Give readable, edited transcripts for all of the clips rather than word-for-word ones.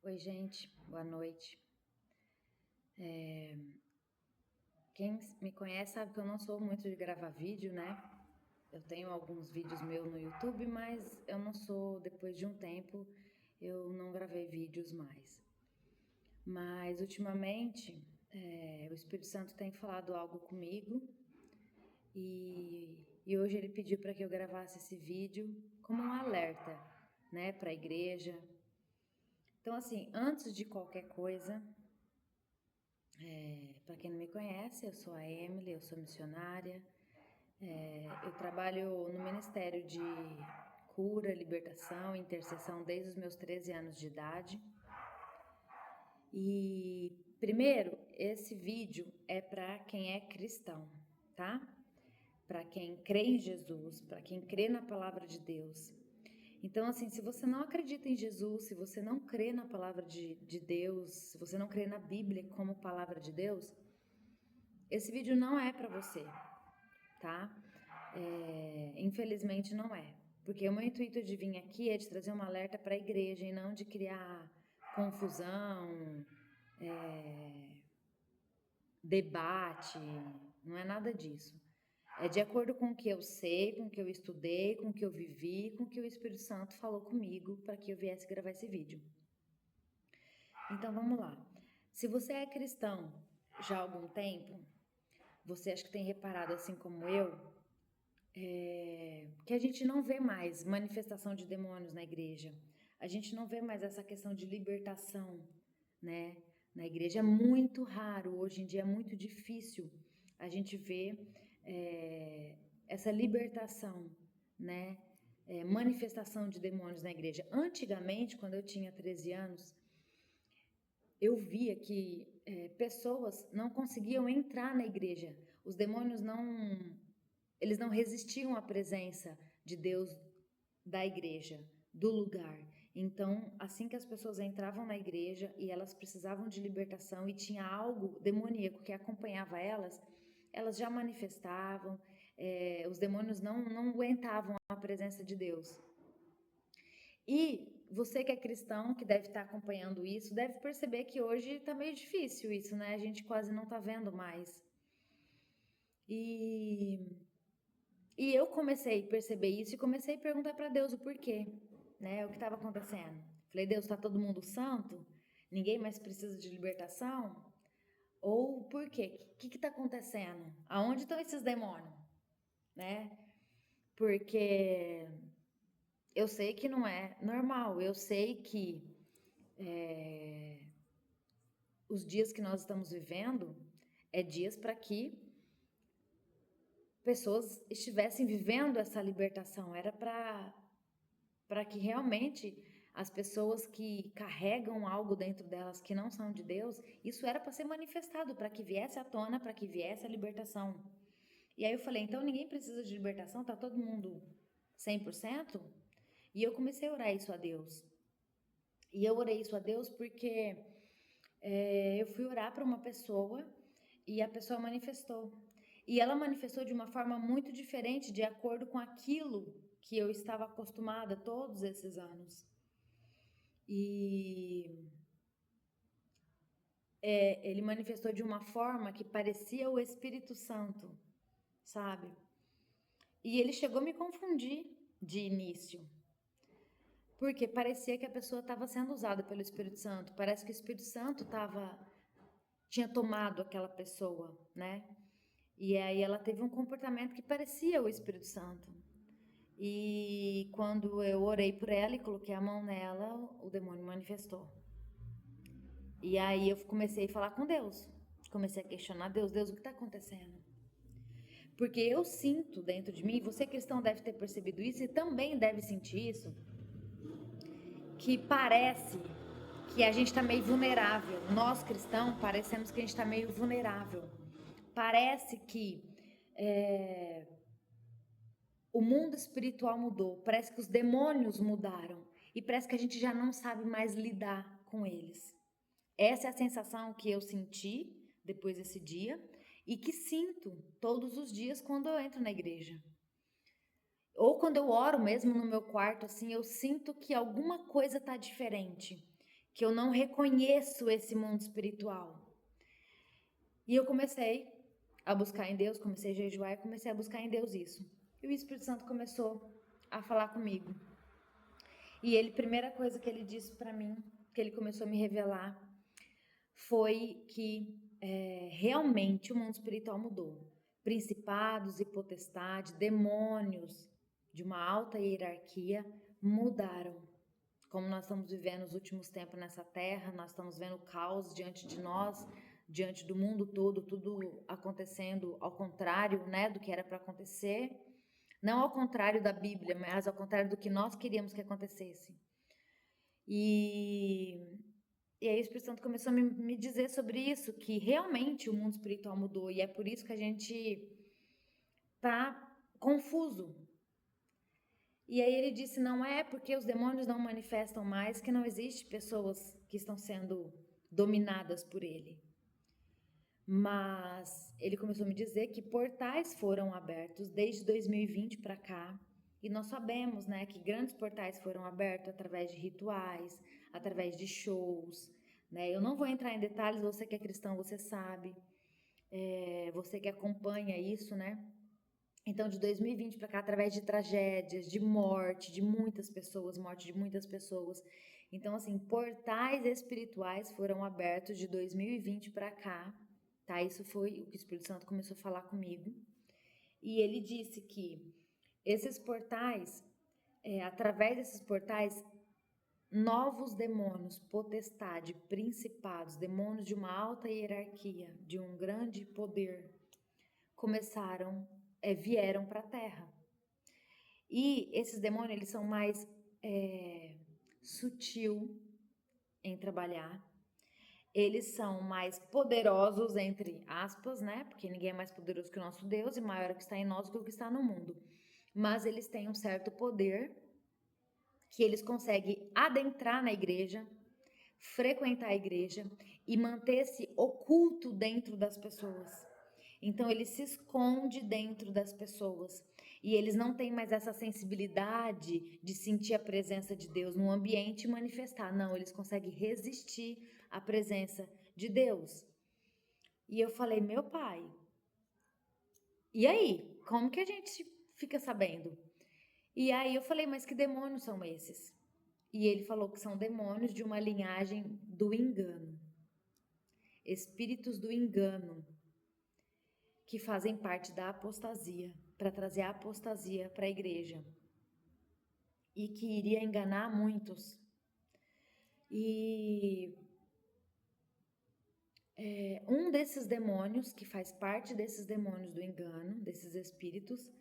Oi, gente, boa noite. Quem me conhece sabe que eu não sou muito de gravar vídeo, né? Eu tenho alguns vídeos meus no YouTube, mas eu não sou, depois de um tempo, eu não gravei vídeos mais. Mas ultimamente, o Espírito Santo tem falado algo comigo e hoje ele pediu para que eu gravasse esse vídeo como um alerta, né, para a igreja. Então, assim, antes de qualquer coisa, para quem não me conhece, eu sou a Emily, eu sou missionária. Eu trabalho no Ministério de Cura, Libertação e Intercessão desde os meus 13 anos de idade. E, primeiro, esse vídeo é para quem é cristão, tá? Para quem crê em Jesus, para quem crê na palavra de Deus. Então, assim, se você não acredita em Jesus, se você não crê na palavra de Deus, se você não crê na Bíblia como palavra de Deus, esse vídeo não é para você, tá? Infelizmente não é. Porque o meu intuito de vir aqui é de trazer um alerta para a igreja e não de criar confusão, debate, não é nada disso. É de acordo com o que eu sei, com o que eu estudei, com o que eu vivi, com o que o Espírito Santo falou comigo para que eu viesse gravar esse vídeo. Então vamos lá. Se você é cristão já há algum tempo, você acha que tem reparado, assim como eu, que a gente não vê mais manifestação de demônios na igreja. A gente não vê mais essa questão de libertação, né? Na igreja é muito raro, hoje em dia é muito difícil a gente ver essa libertação, né? Manifestação de demônios na igreja. Antigamente, quando eu tinha 13 anos, eu via que pessoas não conseguiam entrar na igreja. Os demônios eles não resistiam à presença de Deus, da igreja, do lugar. Então, assim que as pessoas entravam na igreja e elas precisavam de libertação e tinha algo demoníaco que acompanhava elas, elas já manifestavam, os demônios não aguentavam a presença de Deus. E você que é cristão, que deve estar acompanhando isso, deve perceber que hoje está meio difícil isso, né? A gente quase não está vendo mais. E E eu comecei a perceber isso e comecei a perguntar para Deus o porquê, né? O que estava acontecendo. Falei, Deus, está todo mundo santo? Ninguém mais precisa de libertação? Ou por quê? O que está acontecendo? Aonde estão esses demônios? Né? Porque eu sei que não é normal, eu sei que os dias que nós estamos vivendo é dias para que pessoas estivessem vivendo essa libertação, era para que realmente as pessoas que carregam algo dentro delas que não são de Deus, isso era para ser manifestado, para que viesse à tona, para que viesse a libertação. E aí eu falei, então ninguém precisa de libertação, tá todo mundo 100%? E eu comecei a orar isso a Deus. E eu orei isso a Deus porque eu fui orar para uma pessoa e a pessoa manifestou. E ela manifestou de uma forma muito diferente, de acordo com aquilo que eu estava acostumada todos esses anos. E ele manifestou de uma forma que parecia o Espírito Santo, sabe? E ele chegou a me confundir de início, porque parecia que a pessoa estava sendo usada pelo Espírito Santo. Parece que o Espírito Santo tinha tomado aquela pessoa, né? E aí ela teve um comportamento que parecia o Espírito Santo. E quando eu orei por ela e coloquei a mão nela, o demônio manifestou. E aí eu comecei a falar com Deus. Comecei a questionar Deus, Deus, o que está acontecendo? Porque eu sinto dentro de mim, você cristão deve ter percebido isso e também deve sentir isso, que parece que a gente está meio vulnerável. Nós cristãos parecemos que a gente está meio vulnerável. Parece que o mundo espiritual mudou, parece que os demônios mudaram e parece que a gente já não sabe mais lidar com eles. Essa é a sensação que eu senti depois desse dia e que sinto todos os dias quando eu entro na igreja. Ou quando eu oro mesmo no meu quarto, assim, eu sinto que alguma coisa tá diferente. que eu não reconheço esse mundo espiritual. E eu comecei a buscar em Deus, comecei a jejuar e comecei a buscar em Deus isso. E o Espírito Santo começou a falar comigo. E ele, primeira coisa que ele disse para mim, que ele começou a me revelar, foi que realmente o mundo espiritual mudou. Principados e potestades, demônios de uma alta hierarquia mudaram. Como nós estamos vivendo os últimos tempos nessa terra, nós estamos vendo o caos diante de nós, diante do mundo todo, tudo acontecendo ao contrário, né, do que era para acontecer. Não ao contrário da Bíblia, mas ao contrário do que nós queríamos que acontecesse. E aí o Espírito Santo começou a me dizer sobre isso, que realmente o mundo espiritual mudou. E é por isso que a gente tá confuso. E aí ele disse, não é porque os demônios não manifestam mais que não existe pessoas que estão sendo dominadas por ele. Mas ele começou a me dizer que portais foram abertos desde 2020 para cá. E nós sabemos, né, que grandes portais foram abertos através de rituais, através de shows, né? Eu não vou entrar em detalhes, você que é cristão, você sabe. Você que acompanha isso, né? Então, de 2020 para cá, através de tragédias, de morte de muitas pessoas, morte de muitas pessoas. Então, assim, portais espirituais foram abertos de 2020 para cá, tá? Isso foi o que o Espírito Santo começou a falar comigo. E ele disse que esses portais, através desses portais, novos demônios, potestade, principados, demônios de uma alta hierarquia, de um grande poder, vieram para a Terra. E esses demônios, eles são mais sutil em trabalhar. Eles são mais poderosos, entre aspas, né? Porque ninguém é mais poderoso que o nosso Deus e maior é o que está em nós do que o que está no mundo. Mas eles têm um certo poder que eles conseguem adentrar na igreja, frequentar a igreja e manter-se oculto dentro das pessoas. Então ele se esconde dentro das pessoas e eles não têm mais essa sensibilidade de sentir a presença de Deus no ambiente e manifestar. Não, eles conseguem resistir à presença de Deus. E eu falei, meu pai, e aí? Como que a gente fica sabendo? E aí eu falei, mas que demônios são esses? E ele falou que são demônios de uma linhagem do engano. Espíritos do engano que fazem parte da apostasia, para trazer a apostasia para a igreja. E que iria enganar muitos. E um desses demônios, que faz parte desses demônios do engano, desses espíritos,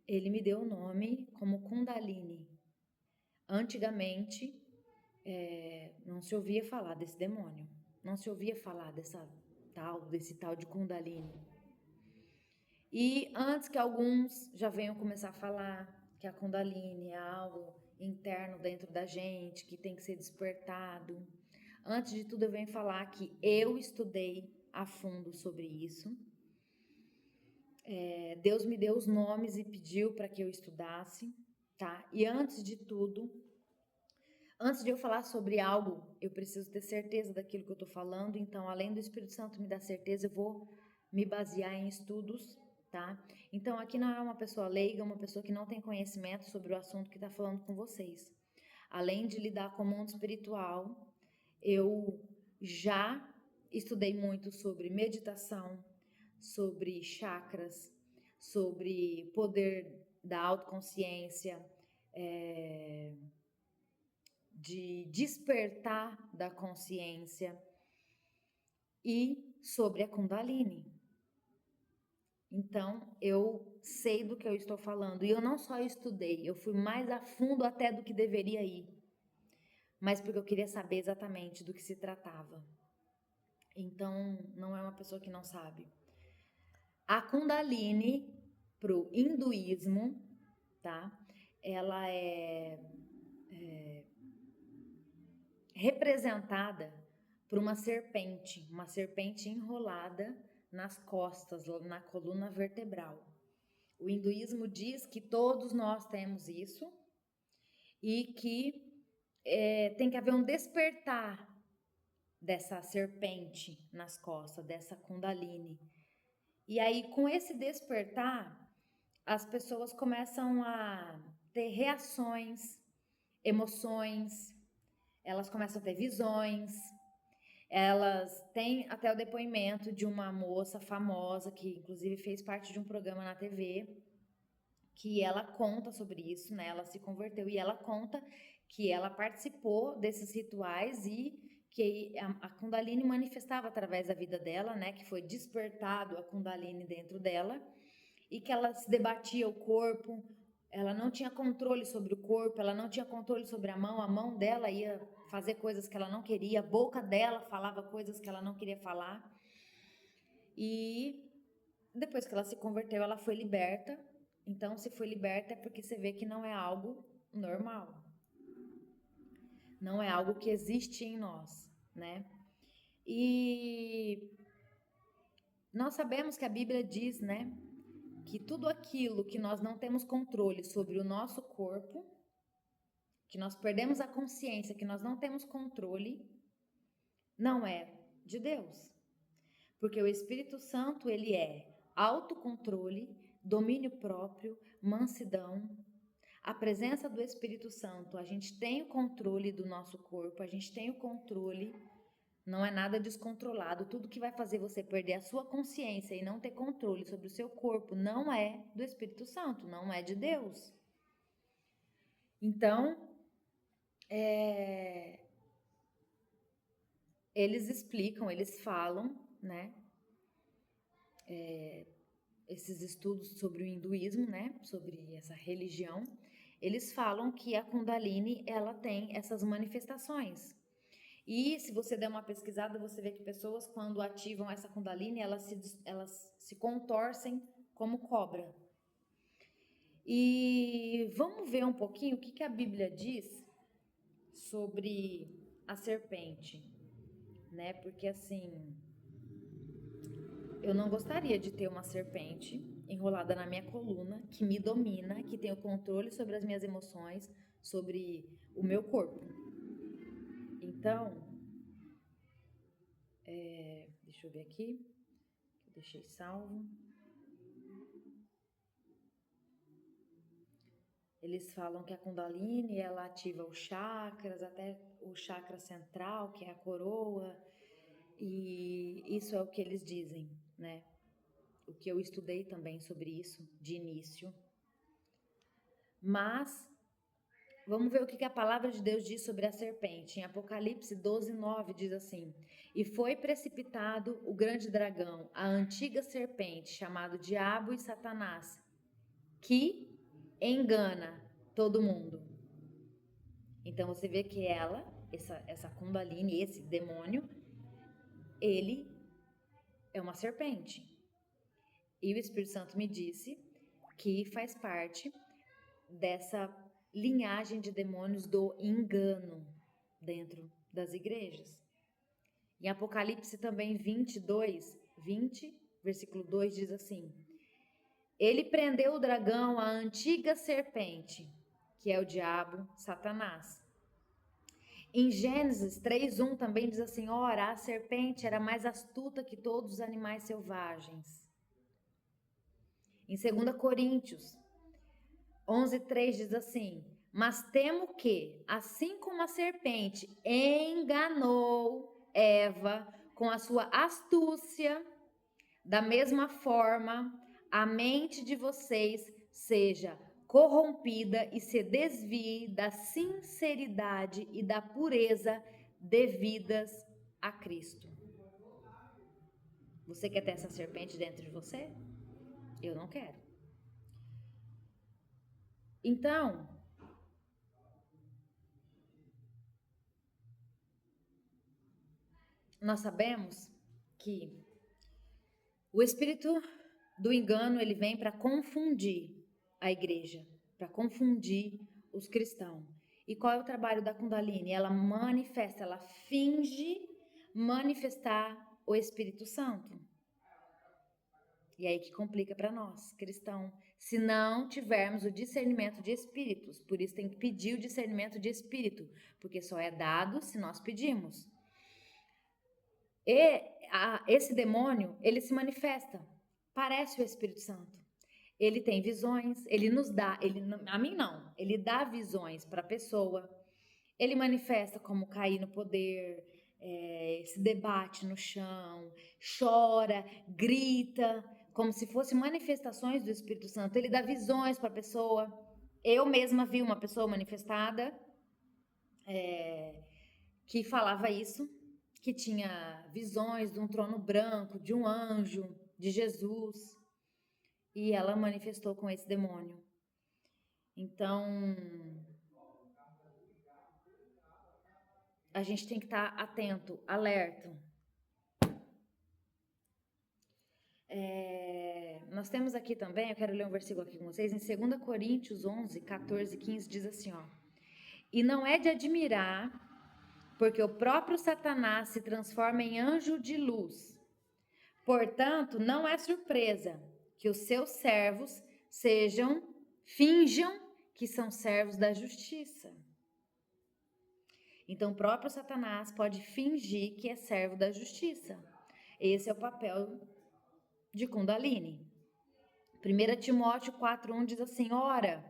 ele me deu o nome como Kundalini. Antigamente, não se ouvia falar desse demônio. Não se ouvia falar desse tal de Kundalini. E antes que alguns já venham começar a falar que a Kundalini é algo interno dentro da gente, que tem que ser despertado. Antes de tudo, eu venho falar que eu estudei a fundo sobre isso. Deus me deu os nomes e pediu para que eu estudasse, tá? E antes de tudo, antes de eu falar sobre algo, eu preciso ter certeza daquilo que eu estou falando. Então, além do Espírito Santo me dar certeza, eu vou me basear em estudos, tá? Então, aqui não é uma pessoa leiga, uma pessoa que não tem conhecimento sobre o assunto que está falando com vocês. Além de lidar com o mundo espiritual, eu já estudei muito sobre meditação, sobre chakras, sobre poder da autoconsciência, de despertar da consciência e sobre a Kundalini. Então, eu sei do que eu estou falando. E eu não só estudei, eu fui mais a fundo até do que deveria ir. Mas porque eu queria saber exatamente do que se tratava. Então, não é uma pessoa que não sabe. A Kundalini, pro hinduísmo, tá? Ela é representada por uma serpente enrolada nas costas, na coluna vertebral. O hinduísmo diz que todos nós temos isso e que tem que haver um despertar dessa serpente nas costas, dessa Kundalini. E aí, com esse despertar, as pessoas começam a ter reações, emoções, elas começam a ter visões, elas têm até o depoimento de uma moça famosa, que inclusive fez parte de um programa na TV, que ela conta sobre isso, né? Ela se converteu e ela conta que ela participou desses rituais e que a Kundalini manifestava através da vida dela, né? Que foi despertado a Kundalini dentro dela e que ela se debatia o corpo, ela não tinha controle sobre o corpo, ela não tinha controle sobre a mão dela ia fazer coisas que ela não queria, a boca dela falava coisas que ela não queria falar. E depois que ela se converteu, ela foi liberta. Então, se foi liberta é porque você vê que não é algo normal. Não é algo que existe em nós, né? E nós sabemos que a Bíblia diz, né, que tudo aquilo que nós não temos controle sobre o nosso corpo, que nós perdemos a consciência, que nós não temos controle, não é de Deus. Porque o Espírito Santo, ele é autocontrole, domínio próprio, mansidão. A presença do Espírito Santo, a gente tem o controle do nosso corpo, a gente tem o controle, não é nada descontrolado. Tudo que vai fazer você perder a sua consciência e não ter controle sobre o seu corpo não é do Espírito Santo, não é de Deus. Então, eles explicam, eles falam, né? Esses estudos sobre o hinduísmo, né? Sobre essa religião, eles falam que a Kundalini, ela tem essas manifestações. E se você der uma pesquisada, você vê que pessoas, quando ativam essa Kundalini, elas se contorcem como cobra. E vamos ver um pouquinho o que a Bíblia diz sobre a serpente, né? Porque assim, eu não gostaria de ter uma serpente enrolada na minha coluna, que me domina, que tem o controle sobre as minhas emoções, sobre o meu corpo. Então, deixa eu ver aqui, eu deixei salvo. Eles falam que a Kundalini, ela ativa os chakras, até o chakra central, que é a coroa, e isso é o que eles dizem, né? O que eu estudei também sobre isso, de início. Mas, vamos ver o que a palavra de Deus diz sobre a serpente. Em Apocalipse 12:9 diz assim: E foi precipitado o grande dragão, a antiga serpente, chamado Diabo e Satanás, que engana todo mundo. Então você vê que ela, essa Kundalini, esse demônio, ele é uma serpente. E o Espírito Santo me disse que faz parte dessa linhagem de demônios do engano dentro das igrejas. Em Apocalipse também 20, versículo 2 diz assim: Ele prendeu o dragão, a antiga serpente, que é o diabo, Satanás. Em Gênesis 3:1 também diz assim: Ora, a serpente era mais astuta que todos os animais selvagens. Em 2 Coríntios 11:3 diz assim: Mas temo que, assim como a serpente enganou Eva com a sua astúcia, da mesma forma, a mente de vocês seja corrompida e se desvie da sinceridade e da pureza devidas a Cristo. Você quer ter essa serpente dentro de você? Eu não quero. Então, nós sabemos que o espírito do engano, ele vem para confundir a igreja, para confundir os cristãos. E qual é o trabalho da Kundalini? Ela manifesta, ela finge manifestar o Espírito Santo. E aí que complica para nós, cristão. se não tivermos o discernimento de espíritos. Por isso tem que pedir o discernimento de espírito, porque só é dado se nós pedimos. E esse demônio, ele se manifesta, parece o Espírito Santo. Ele tem visões, ele nos dá, a mim não, ele dá visões para a pessoa. Ele manifesta como cair no poder, se debate no chão, chora, grita, como se fossem manifestações do Espírito Santo. Ele dá visões para a pessoa. Eu mesma vi uma pessoa manifestada que falava isso, que tinha visões de um trono branco, de um anjo, de Jesus, e ela manifestou com esse demônio. Então, a gente tem que estar atento, alerta. Nós temos aqui também, eu quero ler um versículo aqui com vocês, em 2 Coríntios 11, 14 e 15, diz assim, ó. E não é de admirar, porque o próprio Satanás se transforma em anjo de luz. Portanto, não é surpresa que os seus servos finjam que são servos da justiça. Então, o próprio Satanás pode fingir que é servo da justiça. Esse é o papel de Kundalini. 1 Timóteo 4,1 diz assim, ora,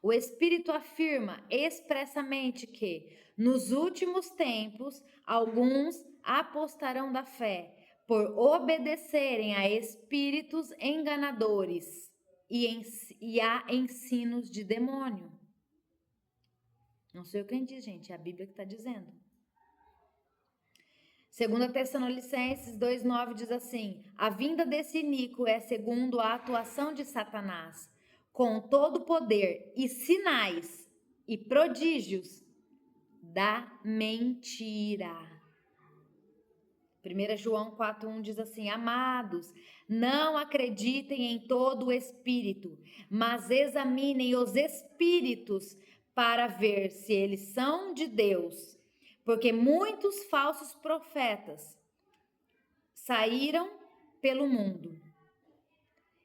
o Espírito afirma expressamente que, nos últimos tempos, alguns apostarão da fé, por obedecerem a espíritos enganadores e a ensinos de demônio. Não sou eu quem diz, gente, é a Bíblia que está dizendo. 2 Tessalonicenses 2,9 diz assim, a vinda desse iníquo é segundo a atuação de Satanás, com todo poder e sinais e prodígios da mentira. 1 João 4,1 diz assim, amados, não acreditem em todo o espírito, mas examinem os espíritos para ver se eles são de Deus, porque muitos falsos profetas saíram pelo mundo.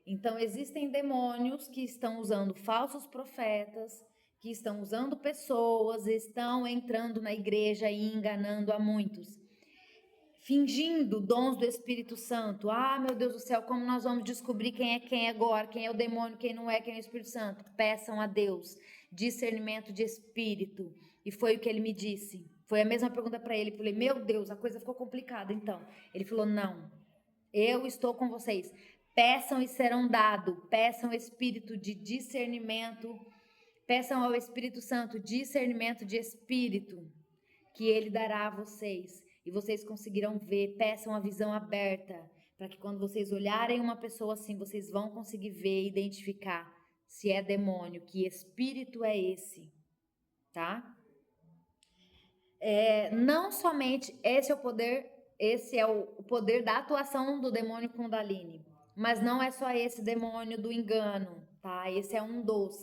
Então, existem demônios que estão usando falsos profetas, que estão usando pessoas, estão entrando na igreja e enganando a muitos. Fingindo dons do Espírito Santo. Ah, meu Deus do céu, como nós vamos descobrir quem é quem agora, quem é o demônio, quem não é, quem é o Espírito Santo? Peçam a Deus discernimento de espírito. E foi o que ele me disse. Foi a mesma pergunta para ele. Eu falei, meu Deus, a coisa ficou complicada então. Ele falou, não, eu estou com vocês. Peçam e serão dados. Peçam espírito de discernimento. Peçam ao Espírito Santo discernimento de espírito, que ele dará a vocês. E vocês conseguirão ver, peçam a visão aberta, para que quando vocês olharem uma pessoa assim, vocês vão conseguir ver e identificar se é demônio, que espírito é esse, tá? Não somente esse é o poder da atuação do demônio Kundalini, mas não é só esse demônio do engano, tá? Esse é um dos.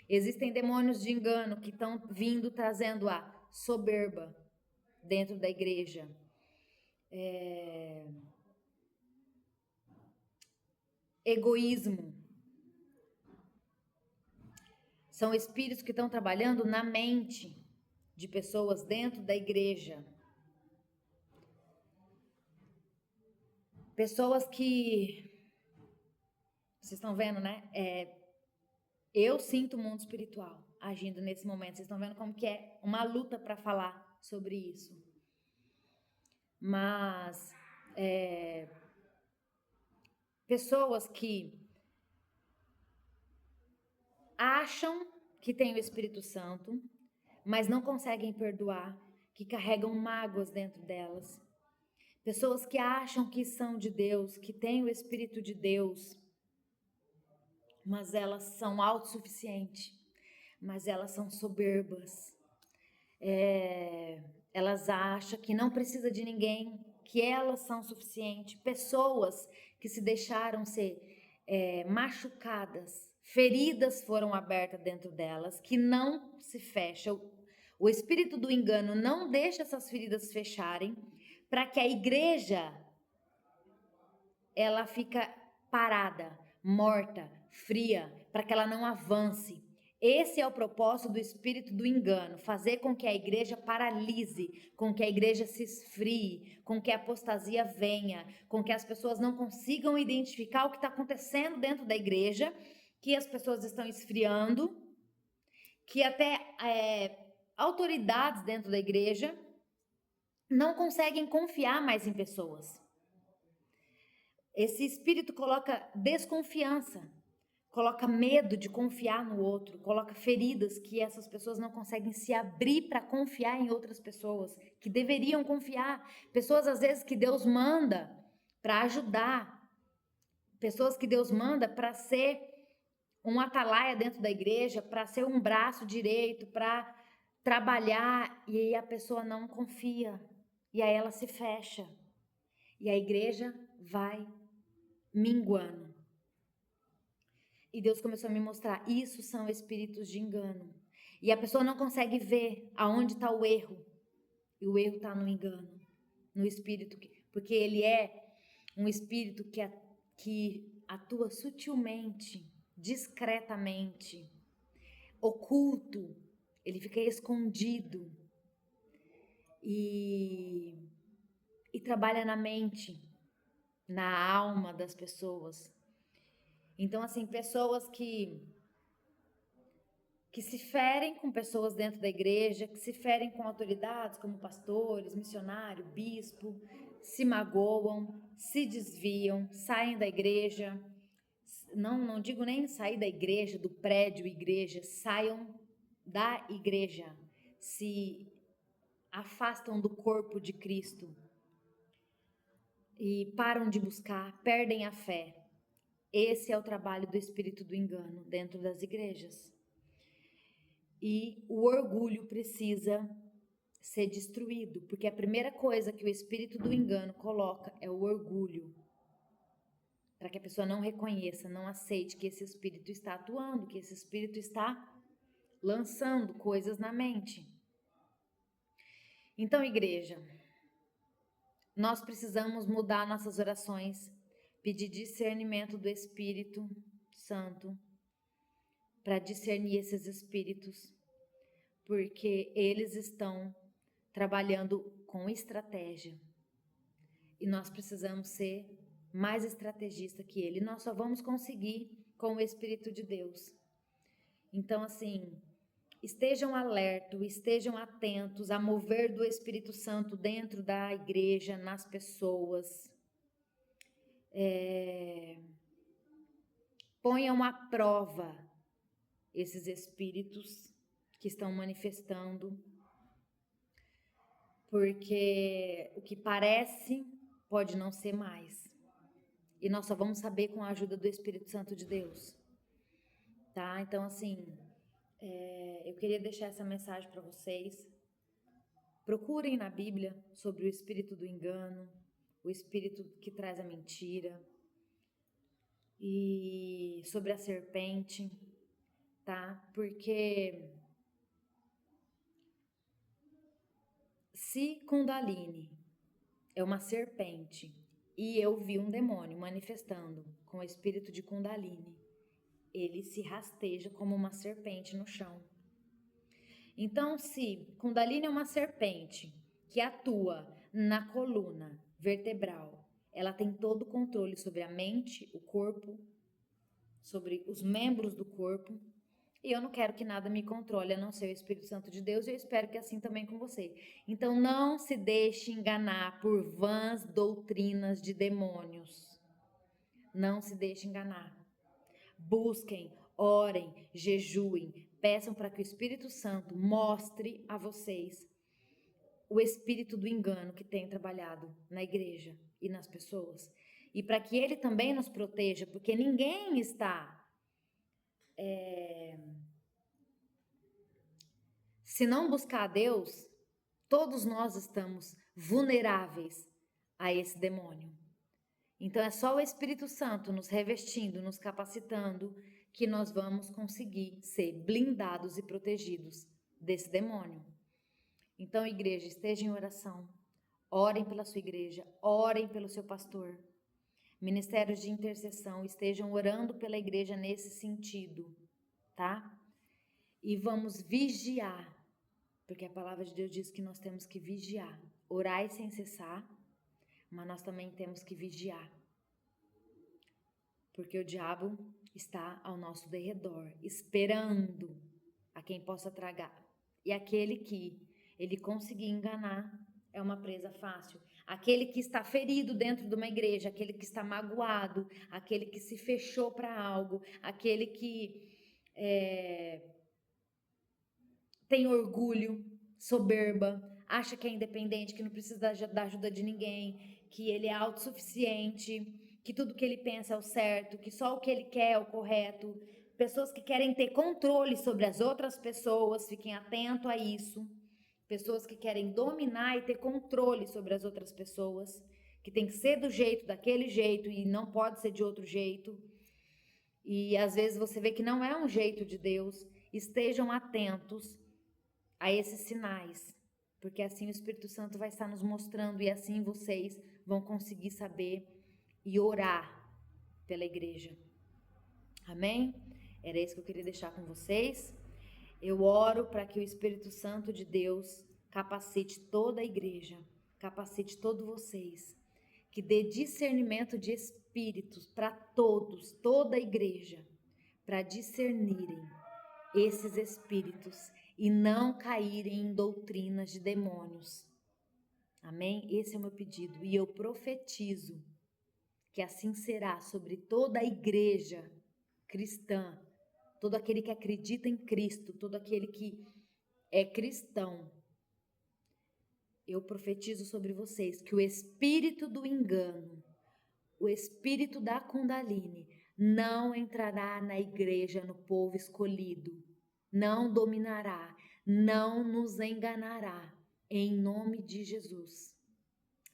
Existem demônios de engano que estão vindo trazendo a soberba dentro da igreja. Egoísmo. São espíritos que estão trabalhando na mente de pessoas dentro da igreja. Pessoas que... Vocês estão vendo, né? Eu sinto o mundo espiritual agindo nesse momento. Vocês estão vendo como que é uma luta para falar sobre isso. Mas pessoas que acham que tem o Espírito Santo, mas não conseguem perdoar, que carregam mágoas dentro delas. Pessoas que acham que são de Deus, que têm o Espírito de Deus, mas elas são autossuficientes, mas elas são soberbas. Elas acham que não precisa de ninguém, que elas são suficientes. Pessoas que se deixaram ser machucadas, feridas foram abertas dentro delas, que não se fecham. O espírito do engano não deixa essas feridas fecharem, para que a igreja ela fica parada, morta, fria, para que ela não avance. Esse é o propósito do espírito do engano, fazer com que a igreja paralise, com que a igreja se esfrie, com que a apostasia venha, com que as pessoas não consigam identificar o que está acontecendo dentro da igreja, que as pessoas estão esfriando, que até autoridades dentro da igreja não conseguem confiar mais em pessoas. Esse espírito coloca desconfiança, coloca medo de confiar no outro, coloca feridas que essas pessoas não conseguem se abrir para confiar em outras pessoas, que deveriam confiar. Pessoas, às vezes, que Deus manda para ajudar, pessoas que Deus manda para ser um atalaia dentro da igreja, para ser um braço direito, para trabalhar, e aí a pessoa não confia, e aí ela se fecha, e a igreja vai minguando. E Deus começou a me mostrar, isso são espíritos de engano. E a pessoa não consegue ver aonde está o erro. E o erro está no engano, no espírito, porque ele é um espírito que atua sutilmente, discretamente, oculto. Ele fica escondido e trabalha na mente, na alma das pessoas. Então, assim, pessoas que se ferem com pessoas dentro da igreja, que se ferem com autoridades como pastores, missionário, bispo, se magoam, se desviam, saem da igreja. Não digo nem sair da igreja, do prédio igreja, saiam da igreja, se afastam do corpo de Cristo e param de buscar, perdem a fé. Esse é o trabalho do espírito do engano dentro das igrejas. E o orgulho precisa ser destruído, porque a primeira coisa que o espírito do engano coloca é o orgulho. Para que a pessoa não reconheça, não aceite que esse espírito está atuando, que esse espírito está lançando coisas na mente. Então, igreja, nós precisamos mudar nossas orações, pedir discernimento do Espírito Santo para discernir esses espíritos, porque eles estão trabalhando com estratégia e nós precisamos ser mais estrategista que ele. Nós só vamos conseguir com o Espírito de Deus. Então, assim, estejam alertos, estejam atentos a mover do Espírito Santo dentro da igreja, nas pessoas. Ponham à prova esses espíritos que estão manifestando, porque o que parece pode não ser mais. E nós só vamos saber com a ajuda do Espírito Santo de Deus. Tá? Então, assim, eu queria deixar essa mensagem para vocês. Procurem na Bíblia sobre o espírito do engano, o espírito que traz a mentira, e sobre a serpente, tá? Porque se Kundalini é uma serpente e eu vi um demônio manifestando com o espírito de Kundalini, ele se rasteja como uma serpente no chão. Então, se Kundalini é uma serpente que atua na coluna vertebral, ela tem todo o controle sobre a mente, o corpo, sobre os membros do corpo. E eu não quero que nada me controle, a não ser o Espírito Santo de Deus, e eu espero que assim também com você. Então, não se deixe enganar por vãs doutrinas de demônios. Não se deixe enganar. Busquem, orem, jejuem, peçam para que o Espírito Santo mostre a vocês o espírito do engano que tem trabalhado na igreja e nas pessoas. E para que ele também nos proteja, porque ninguém está... Se não buscar a Deus, todos nós estamos vulneráveis a esse demônio. Então é só o Espírito Santo nos revestindo, nos capacitando, que nós vamos conseguir ser blindados e protegidos desse demônio. Então, igreja, esteja em oração, orem pela sua igreja, orem pelo seu pastor, ministérios de intercessão, estejam orando pela igreja nesse sentido, tá? E vamos vigiar, porque a palavra de Deus diz que nós temos que vigiar, orar sem cessar, mas nós também temos que vigiar, porque o diabo está ao nosso derredor, esperando a quem possa tragar. E aquele que ele conseguir enganar é uma presa fácil. Aquele que está ferido dentro de uma igreja, aquele que está magoado, aquele que se fechou para algo, aquele que tem orgulho, soberba, acha que é independente, que não precisa da ajuda de ninguém, que ele é autossuficiente, que tudo que ele pensa é o certo, que só o que ele quer é o correto. Pessoas que querem ter controle sobre as outras pessoas, fiquem atentos a isso. Pessoas que querem dominar e ter controle sobre as outras pessoas, que tem que ser do jeito, daquele jeito e não pode ser de outro jeito. E às vezes você vê que não é um jeito de Deus. Estejam atentos a esses sinais, porque assim o Espírito Santo vai estar nos mostrando e assim vocês vão conseguir saber e orar pela igreja. Amém? Era isso que eu queria deixar com vocês. Eu oro para que o Espírito Santo de Deus capacite toda a igreja, capacite todos vocês, que dê discernimento de espíritos para todos, toda a igreja, para discernirem esses espíritos e não caírem em doutrinas de demônios. Amém? Esse é o meu pedido. E eu profetizo que assim será sobre toda a igreja cristã, todo aquele que acredita em Cristo, todo aquele que é cristão. Eu profetizo sobre vocês que o espírito do engano, o espírito da Kundalini, não entrará na igreja, no povo escolhido, não dominará, não nos enganará, em nome de Jesus.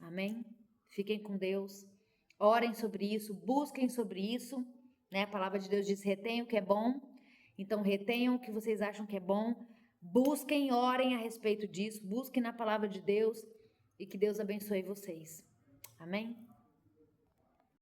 Amém? Fiquem com Deus, orem sobre isso, busquem sobre isso, né? A palavra de Deus diz: retenham o que é bom, então retenham o que vocês acham que é bom, busquem, orem a respeito disso, busquem na palavra de Deus e que Deus abençoe vocês. Amém?